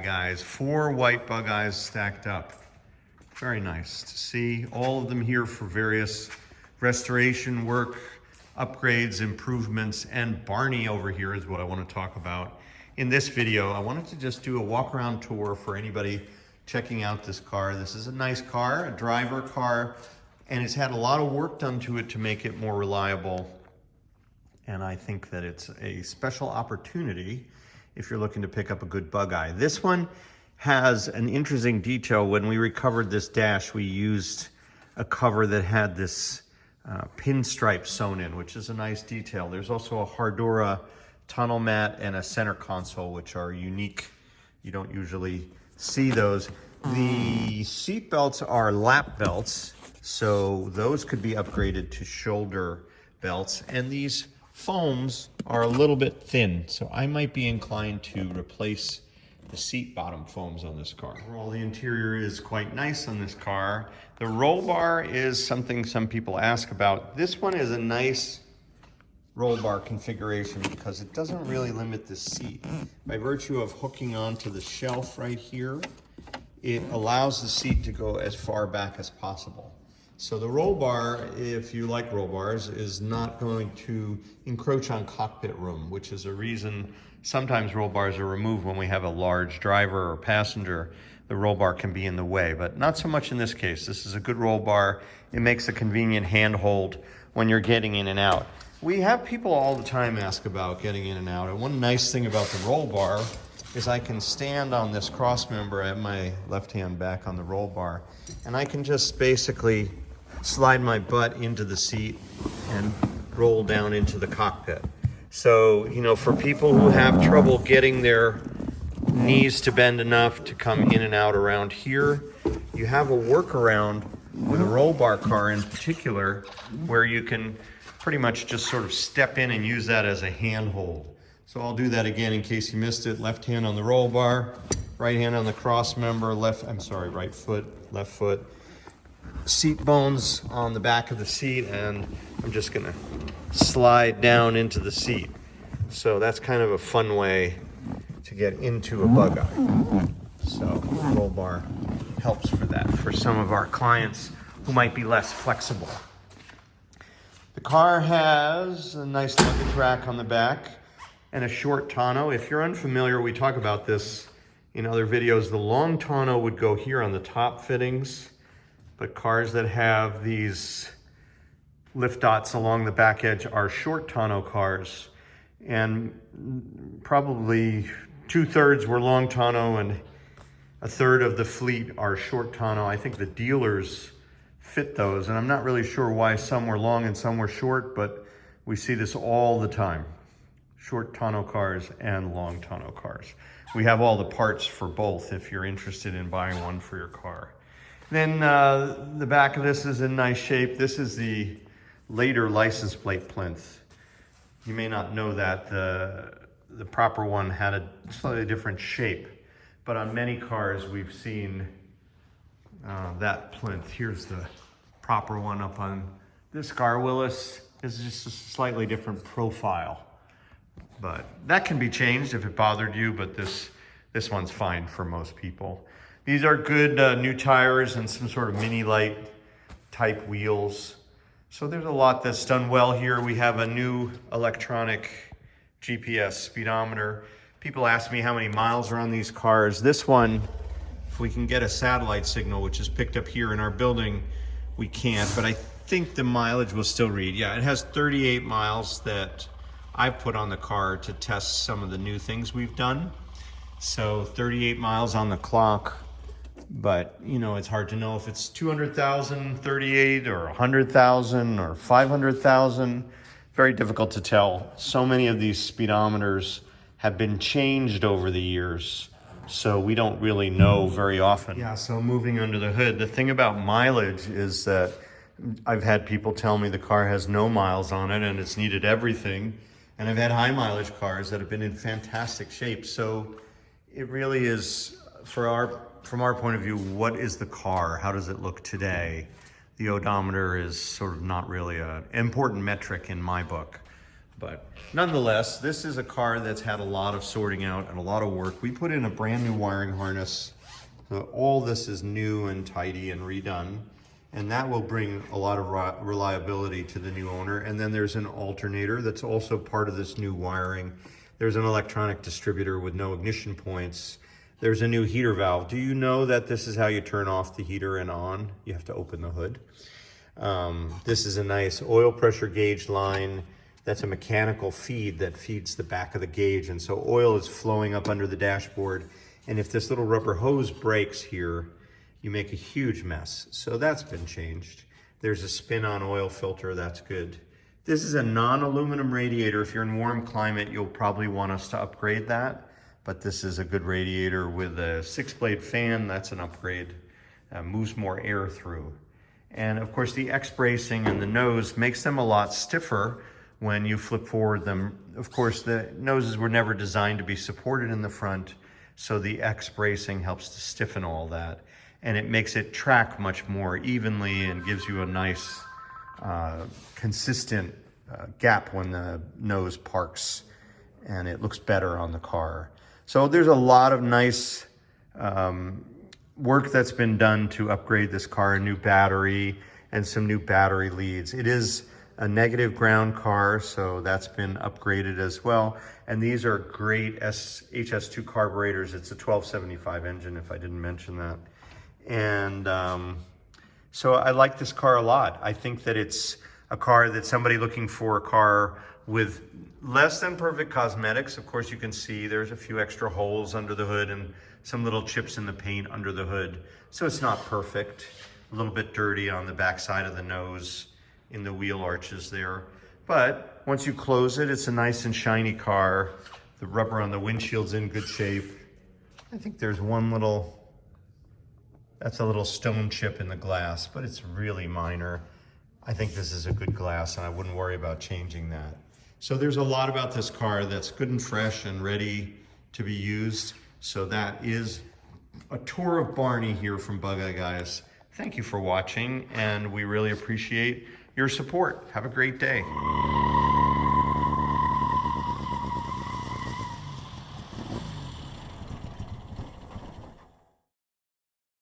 Bugeye, guys. 4 white Bugeyes stacked up. Very nice to see. All of them here for various restoration work, upgrades, improvements, and Barney over here is what I want to talk about. In this video, I wanted to just do a walk around tour for anybody checking out this car. This is a nice car, a driver car, and it's had a lot of work done to it to make it more reliable. And I think that it's a special opportunity if you're looking to pick up a good Bugeye. This one has an interesting detail. When we recovered this dash, we used a cover that had this pinstripe sewn in, which is a nice detail. There's also a Hardora tunnel mat and a center console, which are unique. You don't usually see those. The seat belts are lap belts, so those could be upgraded to shoulder belts. And these foams are a little bit thin, so I might be inclined to replace the seat bottom foams on this car. Overall, the interior is quite nice on this car. The roll bar is something some people ask about. This one is a nice roll bar configuration because it doesn't really limit the seat. By virtue of hooking onto the shelf right here, it allows the seat to go as far back as possible. So the roll bar, if you like roll bars, is not going to encroach on cockpit room, which is a reason sometimes roll bars are removed when we have a large driver or passenger. The roll bar can be in the way, but not so much in this case. This is a good roll bar. It makes a convenient handhold when you're getting in and out. We have people all the time ask about getting in and out, and one nice thing about the roll bar is I can stand on this cross member at my left hand back on the roll bar, and I can just basically slide my butt into the seat and roll down into the cockpit. So, you know, for people who have trouble getting their knees to bend enough to come in and out around here, you have a workaround with a roll bar car in particular, where you can pretty much just sort of step in and use that as a handhold. So I'll do that again in case you missed it. Left hand on the roll bar, right hand on the cross member, right foot, left foot. Seat bones on the back of the seat, and I'm just gonna slide down into the seat. So that's kind of a fun way to get into a Bugeye. So roll bar helps for that, for some of our clients who might be less flexible. The car has a nice luggage rack on the back and a short tonneau. If you're unfamiliar, we talk about this in other videos. The long tonneau would go here on the top fittings, but cars that have these lift dots along the back edge are short tonneau cars. And probably 2/3 were long tonneau and 1/3 of the fleet are short tonneau. I think the dealers fit those, and I'm not really sure why some were long and some were short, but we see this all the time. Short tonneau cars and long tonneau cars. We have all the parts for both if you're interested in buying one for your car. Then the back of this is in nice shape. This is the later license plate plinth. You may not know that the proper one had a slightly different shape, but on many cars we've seen that plinth. Here's the proper one up on this car. Willis is just a slightly different profile, but that can be changed if it bothered you, but this one's fine for most people. These are good new tires and some sort of mini light type wheels. So there's a lot that's done well here. We have a new electronic GPS speedometer. People ask me how many miles are on these cars. This one, if we can get a satellite signal, which is picked up here in our building, we can't, but I think the mileage will still read. Yeah, it has 38 miles that I've put on the car to test some of the new things we've done. So 38 miles on the clock. But, you know, it's hard to know if it's 200,000, 38, or 100,000, or 500,000. Very difficult to tell. So many of these speedometers have been changed over the years, so we don't really know very often. Yeah, so moving under the hood, the thing about mileage is that I've had people tell me the car has no miles on it and it's needed everything. And I've had high mileage cars that have been in fantastic shape. So it really is, from our point of view, what is the car? How does it look today? The odometer is sort of not really an important metric in my book. But nonetheless, this is a car that's had a lot of sorting out and a lot of work. We put in a brand new wiring harness. So all this is new and tidy and redone. And that will bring a lot of reliability to the new owner. And then there's an alternator that's also part of this new wiring. There's an electronic distributor with no ignition points. There's a new heater valve. Do you know that this is how you turn off the heater and on? You have to open the hood. This is a nice oil pressure gauge line. That's a mechanical feed that feeds the back of the gauge. And so oil is flowing up under the dashboard. And if this little rubber hose breaks here, you make a huge mess. So that's been changed. There's a spin-on oil filter, that's good. This is a non-aluminum radiator. If you're in warm climate, you'll probably want us to upgrade that. But this is a good radiator with a 6-blade fan. That's an upgrade. Moves more air through. And of course, the X bracing and the nose makes them a lot stiffer when you flip forward them. Of course, the noses were never designed to be supported in the front, so the X bracing helps to stiffen all that. And it makes it track much more evenly and gives you a nice, consistent gap when the nose parks, and it looks better on the car. So there's a lot of nice work that's been done to upgrade this car, a new battery and some new battery leads. It is a negative ground car, so that's been upgraded as well. And these are great HS2 carburetors. It's a 1275 engine, if I didn't mention that. And so I like this car a lot. I think that it's a car that somebody looking for a car with less than perfect cosmetics. Of course, you can see there's a few extra holes under the hood and some little chips in the paint under the hood. So it's not perfect. A little bit dirty on the back side of the nose in the wheel arches there. But once you close it, it's a nice and shiny car. The rubber on the windshield's in good shape. I think there's one little, that's a little stone chip in the glass, but it's really minor. I think this is a good glass and I wouldn't worry about changing that. So there's a lot about this car that's good and fresh and ready to be used. So that is a tour of Barney here from Bugeye, guys. Thank you for watching, and we really appreciate your support. Have a great day.